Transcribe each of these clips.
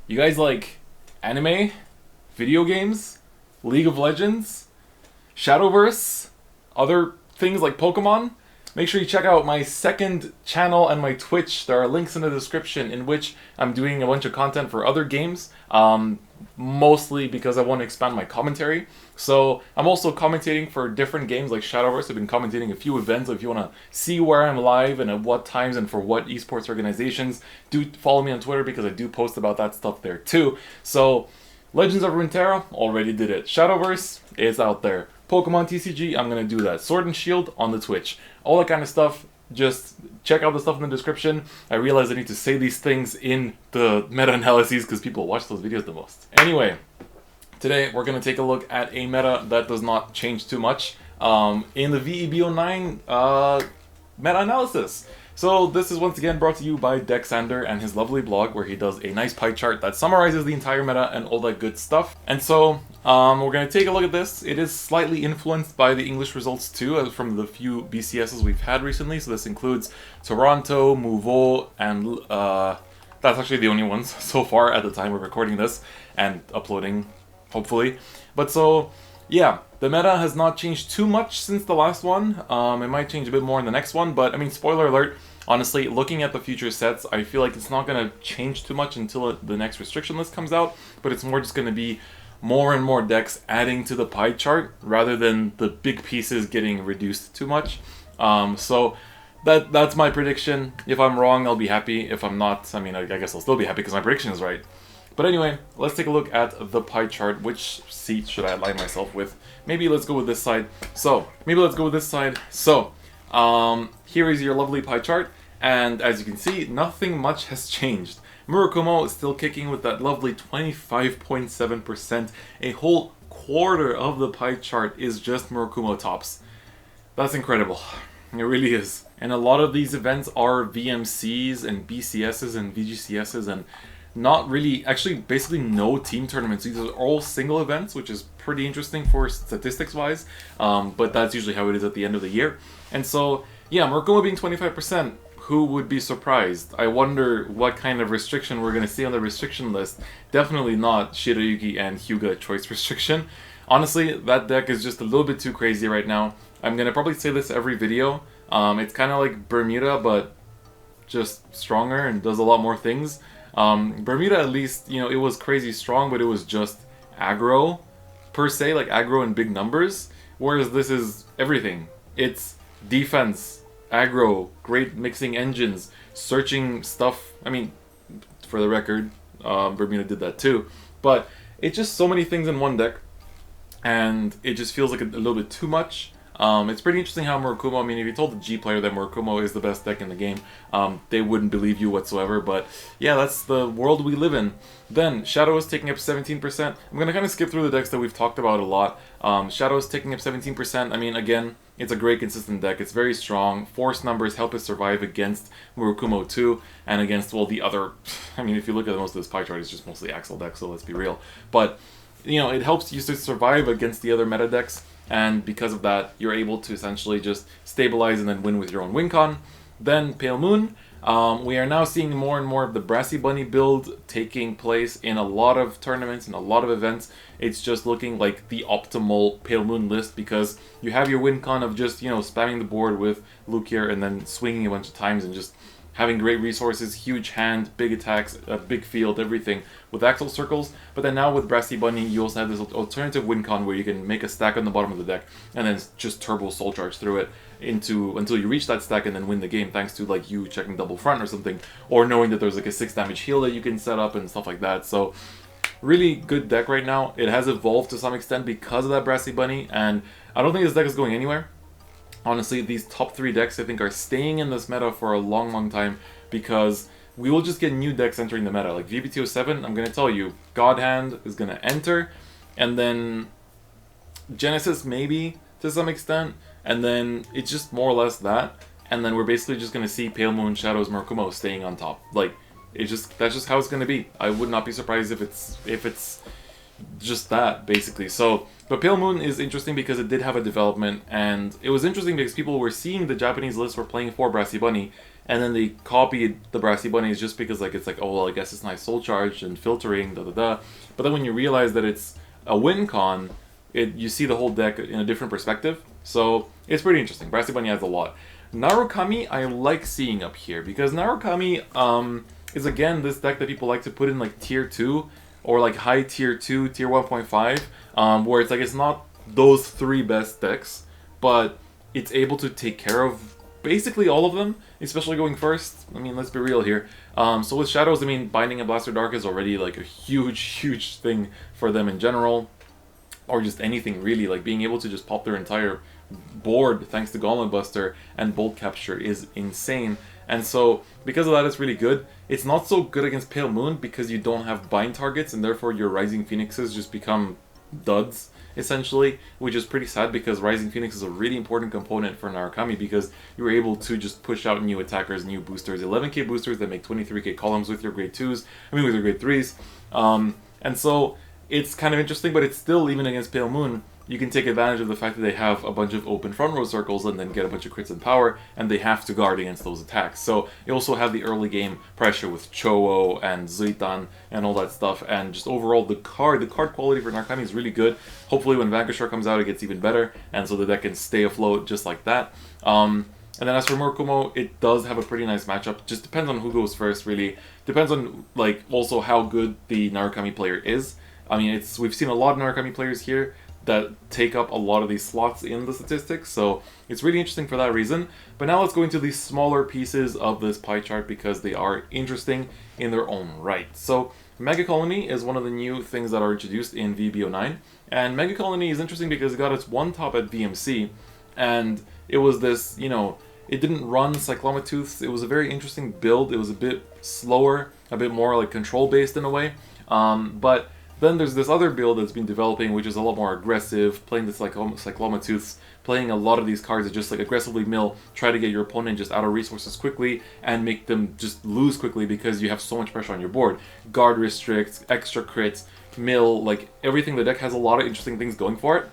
You guys like anime, video games, League of Legends, Shadowverse, other things like Pokemon? Make sure you check out my second channel and my Twitch. There are links in the description in which I'm doing a bunch of content for other games, mostly because I want to expand my commentary. So I'm also commentating for different games like Shadowverse. I've been commentating a few events, so if you want to see where I'm live and at what times and for what esports organizations, do follow me on Twitter because I do post about that stuff there too. So Legends of Runeterra, already did it. Shadowverse, it's out there. Pokemon TCG, I'm going to do that. Sword and Shield on the Twitch. All that kind of stuff, just check out the stuff in the description. I realize I need to say these things in the meta-analyses because people watch those videos the most. Anyway, today we're going to take a look at a meta that does not change too much in the V-EB09 meta-analysis. So this is once again brought to you by Dexander and his lovely blog where he does a nice pie chart that summarizes the entire meta and all that good stuff. And so we're going to take a look at this. It is slightly influenced by the English results too, as from the few BCSs we've had recently. So this includes Toronto, Mouveau, and that's actually the only ones so far at the time we're recording this and uploading, hopefully. But so, yeah, the meta has not changed too much since the last one. It might change a bit more in the next one, but I mean, spoiler alert, honestly, looking at the future sets, I feel like it's not going to change too much until the next restriction list comes out, but it's more just going to be more and more decks adding to the pie chart rather than the big pieces getting reduced too much. So that's my prediction. If I'm wrong, I'll be happy. If I'm not, I mean, I guess I'll still be happy because my prediction is right. But anyway, let's take a look at the pie chart. Which seat should I align myself with? Maybe let's go with this side. So, here is your lovely pie chart. And as you can see, nothing much has changed. Murakumo is still kicking with that lovely 25.7%. A whole quarter of the pie chart is just Murakumo tops. That's incredible. It really is. And a lot of these events are VMCs and BCSs and VGCSs and not really, actually basically no team tournaments. These are all single events, which is pretty interesting for statistics wise, but that's usually how it is at the end of the year. And so, yeah, Murakumo being 25%, who would be surprised? I wonder what kind of restriction we're going to see on the restriction list. Definitely not Shirayuki and hyu-ga choice restriction. Honestly, that deck is just a little bit too crazy right now. I'm going to probably say this every video. It's kind of like Bermuda, but just stronger and does a lot more things. Bermuda, at least, you know, it was crazy strong, but it was just aggro, per se, like aggro in big numbers, whereas this is everything. It's defense, aggro, great mixing engines, searching stuff. I mean, for the record, Bermuda did that too, but it's just so many things in one deck, and it just feels like a little bit too much. It's pretty interesting how Murakumo, I mean, if you told the G player that Murakumo is the best deck in the game, they wouldn't believe you whatsoever, but yeah, that's the world we live in. Then, Shadow is taking up 17%. I'm going to kind of skip through the decks that we've talked about a lot. Shadow is taking up 17%. I mean, again, it's a great consistent deck. It's very strong. Force numbers help it survive against Murakumo too, and against, well, the other, I mean, if you look at most of this pie chart, it's just mostly Axel decks, so let's be real. But, you know, it helps you to survive against the other meta decks. And because of that, you're able to essentially just stabilize and then win with your own win con. Then Pale Moon. We are now seeing more and more of the Brassy Bunny build taking place in a lot of tournaments and a lot of events. It's just looking like the optimal Pale Moon list because you have your win con of just, you know, spamming the board with Lukier and then swinging a bunch of times and just having great resources, huge hand, big attacks, a big field, everything with Axel circles. But then now with Brassy Bunny, you also have this alternative win con where you can make a stack on the bottom of the deck and then just turbo soul charge through it until you reach that stack and then win the game thanks to like you checking double front or something, or knowing that there's like a 6 damage heal that you can set up and stuff like that. So really good deck right now. It has evolved to some extent because of that Brassy Bunny, and I don't think this deck is going anywhere. Honestly, these top 3 decks I think are staying in this meta for a long, long time because we will just get new decks entering the meta. Like VBT07, I'm going to tell you, God Hand is going to enter, and then Genesis maybe to some extent, and then it's just more or less that, and then we're basically just going to see Pale Moon, Shadows, Murakumo staying on top. Like, that's just how it's going to be. I would not be surprised if it's just that, basically. So, but Pale Moon is interesting because it did have a development, and it was interesting because people were seeing the Japanese list were playing for Brassy Bunny, and then they copied the Brassy Bunnies just because like it's like, oh well, I guess it's nice soul charge and filtering, da da da. But then when you realize that it's a win con, you see the whole deck in a different perspective. So it's pretty interesting. Brassy Bunny has a lot. Narukami I like seeing up here because Narukami is again this deck that people like to put in like tier 2 or like high tier 2, tier 1.5, where it's like it's not those 3 best decks, but it's able to take care of basically all of them, especially going first. I mean, let's be real here. So with Shadows, I mean, Binding and Blaster Dark is already like a huge thing for them in general, or just anything really. Like being able to just pop their entire board thanks to Gauntlet Buster and Bolt Capture is insane. And so because of that, it's really good. It's not so good against Pale Moon because you don't have bind targets, and therefore your Rising Phoenixes just become duds essentially, which is pretty sad because Rising Phoenix is a really important component for Narukami because you're able to just push out new attackers, new boosters, 11k boosters that make 23k columns with your grade 2s, with your grade 3s. And so it's kind of interesting, but it's still, even against Pale Moon, you can take advantage of the fact that they have a bunch of open front row circles and then get a bunch of crits and power, and they have to guard against those attacks. So you also have the early game pressure with Chou and Zuitan and all that stuff, and just overall the card quality for Narukami is really good. Hopefully when Vanguard comes out it gets even better, and so the deck can stay afloat just like that. And then as for Murakumo, it does have a pretty nice matchup. Just depends on who goes first, really. Depends on like also how good the Narukami player is. I mean, we've seen a lot of Narukami players here that take up a lot of these slots in the statistics, so it's really interesting for that reason. But now let's go into these smaller pieces of this pie chart because they are interesting in their own right. So Megacolony is one of the new things that are introduced in V-EB09, and Megacolony is interesting because it got its one top at VMC, and it was this, you know, it didn't run Cyclomatooths. It was a very interesting build. It was a bit slower, a bit more like control based in a way, but then there's this other build that's been developing, which is a lot more aggressive, playing this like Cyclomatooths, playing a lot of these cards that just like aggressively mill, try to get your opponent just out of resources quickly and make them just lose quickly because you have so much pressure on your board. Guard restricts, extra crits, mill, like everything. The deck has a lot of interesting things going for it.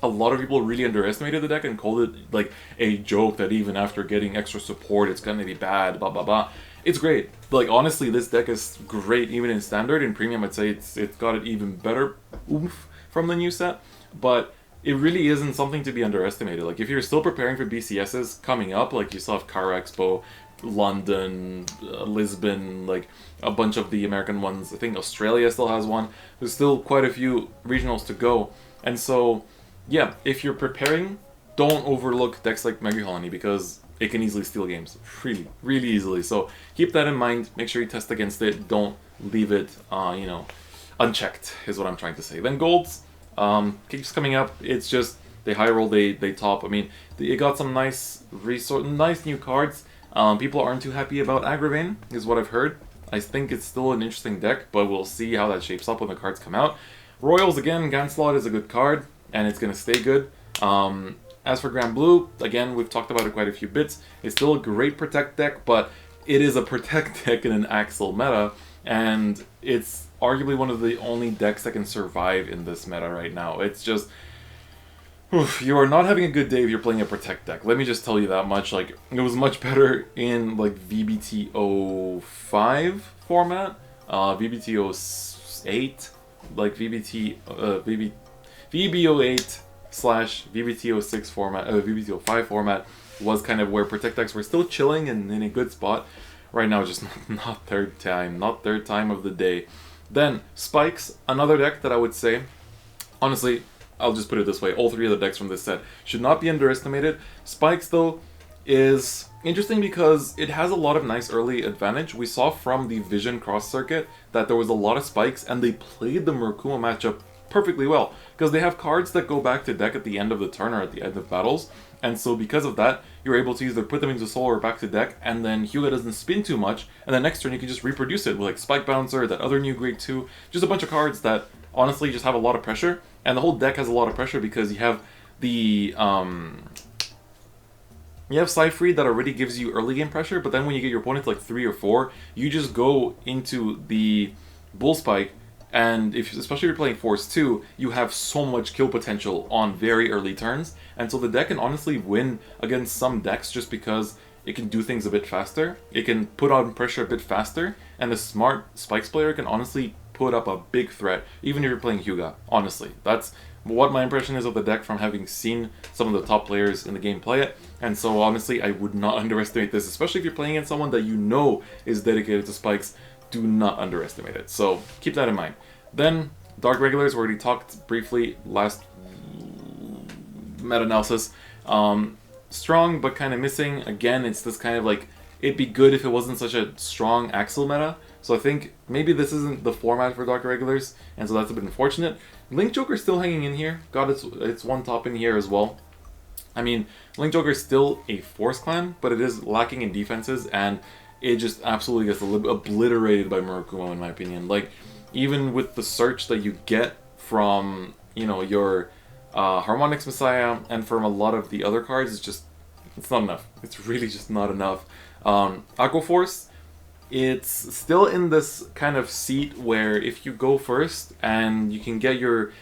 A lot of people really underestimated the deck and called it like a joke that even after getting extra support it's gonna be bad, blah blah blah. It's great. Like honestly, this deck is great even in standard. In premium, I'd say it's got it even better oomph from the new set. But it really isn't something to be underestimated. Like if you're still preparing for BCSs coming up, like you still have Car Expo, London, Lisbon, like a bunch of the American ones. I think Australia still has one. There's still quite a few regionals to go. And so, yeah, if you're preparing, don't overlook decks like Megacolony because it can easily steal games, really easily. So keep that in mind. Make sure you test against it. Don't leave it, you know, unchecked is what I'm trying to say. Then golds keeps coming up. It's just they high roll, they top. I mean, it got some nice new cards. People aren't too happy about Agravain, is what I've heard. I think it's still an interesting deck, but we'll see how that shapes up when the cards come out. Royals again, Ganslot is a good card, and it's gonna stay good. As for Grand Blue, again, we've talked about it quite a few bits. It's still a great Protect deck, but it is a Protect deck in an Axel meta, and it's arguably one of the only decks that can survive in this meta right now. It's just, you are not having a good day if you're playing a Protect deck. Let me just tell you that much. Like, it was much better in, like, VBT05 format, VBT08, like VB08 / VBT06 format, VBT05 format was kind of where Protect decks were still chilling and in a good spot. Right now, just not their time of the day. Then Spikes, another deck that I would say, honestly, I'll just put it this way: all three of the decks from this set should not be underestimated. Spikes, though, is interesting because it has a lot of nice early advantage. We saw from the Vision Cross Circuit that there was a lot of Spikes, and they played the Murakumo matchup perfectly well because they have cards that go back to deck at the end of the turn or at the end of battles, and so because of that you're able to either put them into soul or back to deck, and then hyu-ga doesn't spin too much, and then next turn you can just reproduce it with like Spike Bouncer, that other new grade 2, just a bunch of cards that honestly just have a lot of pressure, and the whole deck has a lot of pressure because you have the you have Cyfried that already gives you early game pressure, but then when you get your opponent to like 3 or 4, you just go into the Bull Spike. And especially if you're playing Force 2, you have so much kill potential on very early turns. And so the deck can honestly win against some decks just because it can do things a bit faster, it can put on pressure a bit faster, and the smart Spikes player can honestly put up a big threat, even if you're playing hyu-ga, honestly. That's what my impression is of the deck from having seen some of the top players in the game play it, and so honestly I would not underestimate this, especially if you're playing against someone that you know is dedicated to Spikes. Do not underestimate it, so keep that in mind. Then, Dark Regulars, we already talked briefly last meta-analysis. Strong, but kind of missing. Again, it's this kind of like, it'd be good if it wasn't such a strong Axel meta. So I think maybe this isn't the format for Dark Regulars, and so that's a bit unfortunate. Link Joker's still hanging in here. Got its one top in here as well. I mean, Link Joker is still a Force Clan, but it is lacking in defenses, and it just absolutely gets obliterated by Murakumo, in my opinion. Like, even with the search that you get from, you know, your Harmonix Messiah and from a lot of the other cards, it's not enough. It's really just not enough. Aqua Force, it's still in this kind of seat where if you go first and you can get your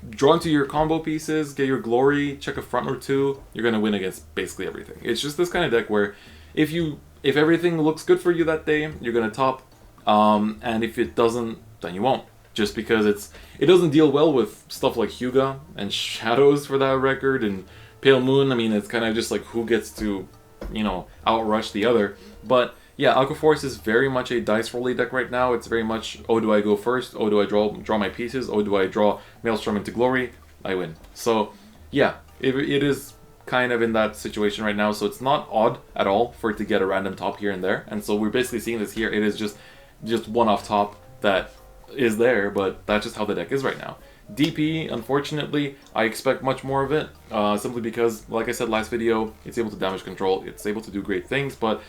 drawn to your combo pieces, get your glory, check a front or two, you're gonna win against basically everything. It's just this kind of deck where if everything looks good for you that day, you're gonna top, and if it doesn't, then you won't. Just because it doesn't deal well with stuff like hyu-ga and Shadows for that record, and Pale Moon. I mean, it's kind of just like who gets to, you know, outrush the other. But yeah, Aqua Force is very much a dice rolly deck right now. It's very much, oh, do I go first? Oh, do I draw my pieces? Oh, do I draw Maelstrom into glory? I win. So yeah, it is kind of in that situation right now. So it's not odd at all for it to get a random top here and there. And so we're basically seeing this here. It is just one off top that is there, but that's just how the deck is right now. DP, unfortunately, I expect much more of it, simply because, like I said last video, it's able to damage control, it's able to do great things, but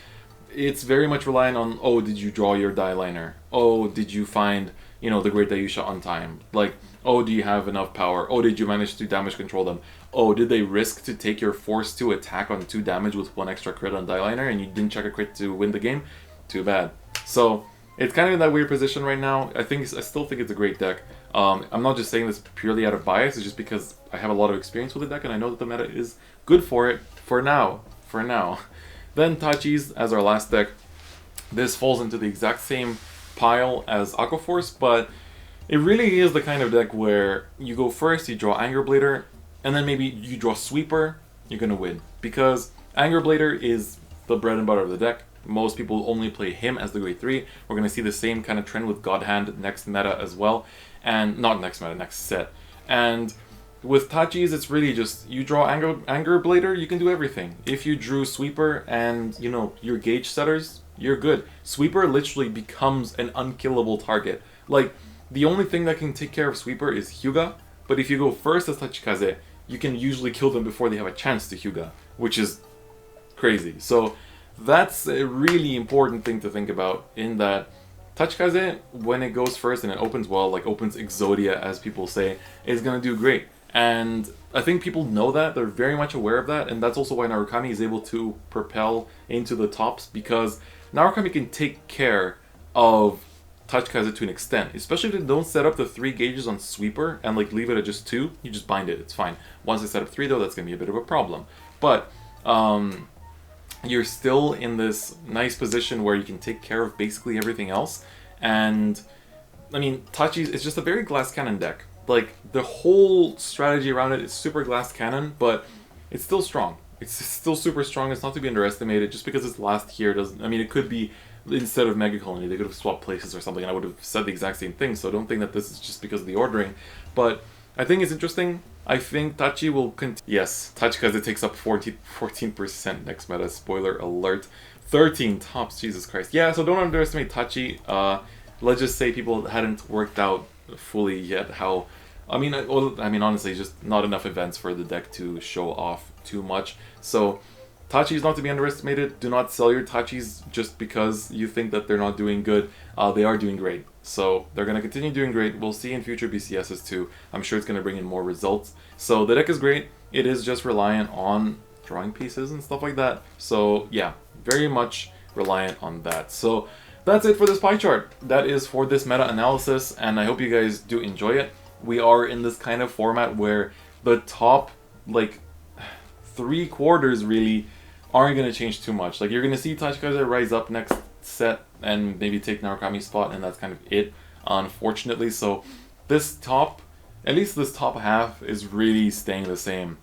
it's very much reliant on, oh, did you draw your die liner? Oh, did you find, you know, the Great Dayusha on time? Like, oh, do you have enough power? Oh, did you manage to damage control them? Oh, did they risk to take your Force 2 attack on 2 damage with 1 extra crit on die liner and you didn't check a crit to win the game? Too bad. So it's kind of in that weird position right now. I still think it's a great deck. I'm not just saying this purely out of bias, it's just because I have a lot of experience with the deck and I know that the meta is good for it for now. Then Tachi's as our last deck. This falls into the exact same pile as Aqua Force, but it really is the kind of deck where you go first, you draw Anger Blader, and then maybe you draw Sweeper, you're gonna win. Because Anger Blader is the bread and butter of the deck. Most people only play him as the grade 3. We're going to see the same kind of trend with God Hand next meta as well. And not next meta, next set. And with Tachi's, it's really just, you draw Anger Blader, you can do everything. If you drew Sweeper and, you know, your gauge setters, you're good. Sweeper literally becomes an unkillable target. Like, the only thing that can take care of Sweeper is hyu-ga, but if you go first as Tachikaze, you can usually kill them before they have a chance to hyu-ga, which is crazy. So that's a really important thing to think about, in that Tachikaze, when it goes first and it opens well, like opens Exodia as people say, is going to do great. And I think people know that, they're very much aware of that, and that's also why Narukami is able to propel into the tops, because Narukami can take care of Tachikaze to an extent, especially if they don't set up the 3 gauges on Sweeper and like leave it at just 2, you just bind it, it's fine. Once they set up 3 though, that's going to be a bit of a problem. But you're still in this nice position where you can take care of basically everything else. And I mean, Tachi's is just a very glass cannon deck. Like, the whole strategy around it is super glass cannon, but it's still strong. It's still super strong. It's not to be underestimated. Just because it's last here doesn't, I mean, it could be instead of Megacolony, they could have swapped places or something and I would have said the exact same thing, so don't think that this is just because of the ordering. But I think it's interesting. I think Tachi will continue. Yes, Tachikaze takes up 14% next meta. Spoiler alert. 13 tops, Jesus Christ. Yeah, so don't underestimate Tachi. Let's just say people hadn't worked out fully yet how... I mean, honestly, just not enough events for the deck to show off too much. So Tachi is not to be underestimated. Do not sell your Tachis just because you think that they're not doing good. They are doing great. So they're going to continue doing great. We'll see in future BCSs too. I'm sure it's going to bring in more results. So the deck is great. It is just reliant on drawing pieces and stuff like that. So yeah, very much reliant on that. So that's it for this pie chart. That is for this meta analysis, and I hope you guys do enjoy it. We are in this kind of format where the top, like, 3/4 really aren't going to change too much. Like, you're going to see Tachikaze rise up next set and maybe take Narukami's spot, and that's kind of it, unfortunately. So this top, at least this top half, is really staying the same.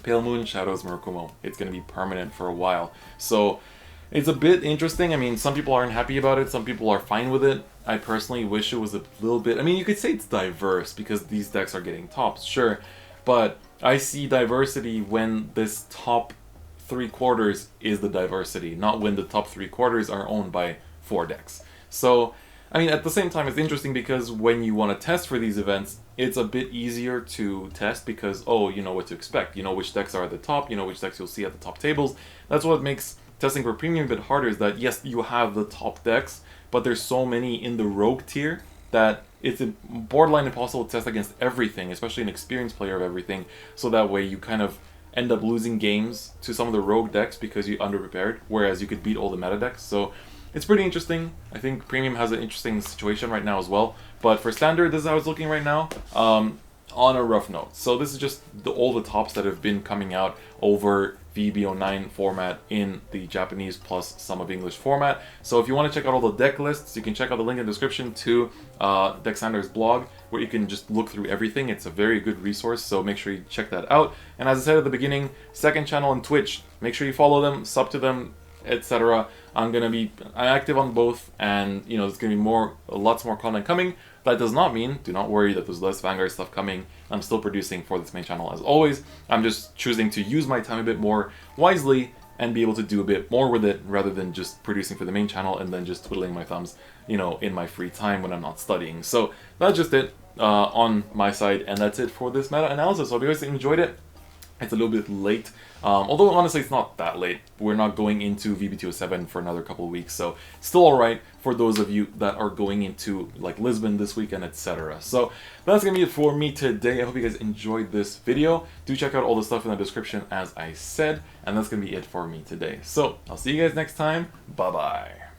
Pale Moon, Shadows, Murakumo. It's going to be permanent for a while. So it's a bit interesting. I mean, some people aren't happy about it, some people are fine with it. I personally wish it was a little bit... I mean, you could say it's diverse because these decks are getting tops, sure. But I see diversity when this top 3/4 is the diversity, not when the top 3/4 are owned by 4 decks. So, I mean, at the same time, it's interesting because when you want to test for these events, it's a bit easier to test because, oh, you know what to expect. You know which decks are at the top, you know which decks you'll see at the top tables. That's what makes testing for premium a bit harder, is that, yes, you have the top decks, but there's so many in the rogue tier that it's borderline impossible to test against everything, especially an experienced player of everything, so that way you kind of end up losing games to some of the rogue decks because you underprepared, whereas you could beat all the meta decks. So it's pretty interesting. I think Premium has an interesting situation right now as well. But for Standard, this is how it's looking right now, on a rough note. So this is just all the tops that have been coming out over V-EB09 format in the Japanese plus some of English format. So if you want to check out all the deck lists, you can check out the link in the description to Dexander's blog, where you can just look through everything. It's a very good resource, so make sure you check that out. And as I said at the beginning, second channel on Twitch. Make sure you follow them, sub to them, etc. I'm active on both, and you know, there's gonna be lots more content coming. That does not mean, do not worry, that there's less Vanguard stuff coming. I'm still producing for this main channel as always. I'm just choosing to use my time a bit more wisely and be able to do a bit more with it, rather than just producing for the main channel and then just twiddling my thumbs, you know, in my free time when I'm not studying. So that's just it on my side, and that's it for this meta-analysis. So I hope you guys enjoyed it. It's a little bit late, although honestly it's not that late. We're not going into VB207 for another couple of weeks, so it's still alright for those of you that are going into like Lisbon this weekend, etc. So that's gonna be it for me today. I hope you guys enjoyed this video. Do check out all the stuff in the description as I said, and that's gonna be it for me today. So I'll see you guys next time. Bye bye.